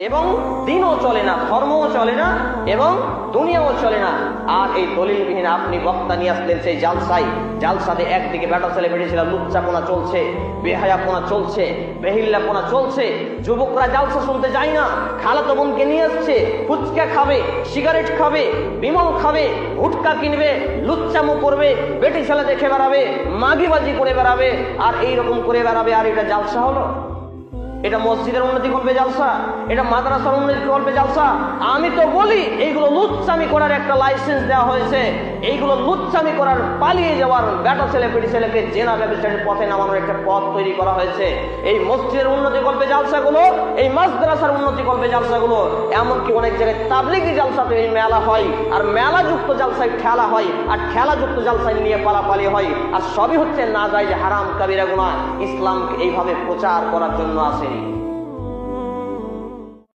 এবং দিনও চলে না, ধর্মও চলে না, এবং দুনিয়াও চলে না। আর এই দলিলবিহীন আপনি বক্তা নিয়ে আসলেন সেই জালসাতে একদিকে বেটা ছেলে বেটে ছেলে লুচ্চাপনা চলছে, বেহায়াপনা চলছে, বেহিল্লাপনা চলছে। যুবকরা জালসা শুনতে যায় না, খালাতো বোনকে নিয়ে আসছে, ফুচকা খাবে, সিগারেট খাবে, বিমল খাবে, গুটকা কিনবে, লুচ্চামো করবে, বেটি ছেলে দেখে বেড়াবে, মাগিবাজি করে বেড়াবে, আর এইরকম করে বেড়াবে। আর এটা জালসা হলো? এটা মসজিদের উন্নতি করবে জালসা? এটা মাদ্রাসার উন্নতি করবে জালসা? আমি তো বলি এইগুলো লুচ্চামি করার একটা লাইসেন্স দেওয়া হয়েছে। এইগুলো লুচ্চামি করার, পালিয়ে যাওয়ার, বেটা ছেলে পেটি ছেলেকে জেনা ব্যবসায়ের পথে নামানোর একটা পথ তৈরি করা হয়েছে। এই মসজিদের উন্নতি করবে জালসাগুলো, এই মাদ্রাসার উন্নতি করবে জালসাগুলো। এমনকি অনেক জায়গায় তাবলিগি জালসাতে এই মেলা হয়, আর মেলাযুক্ত জালসায় ঠেলা হয়, আর ঠেলাযুক্ত জালসায় নিয়ে পালাপালি হয়। আর সবই হচ্ছে না যায় যে হারাম কাবিরা গুনাহ। ইসলামকে এইভাবে প্রচার করার জন্য আসেনি।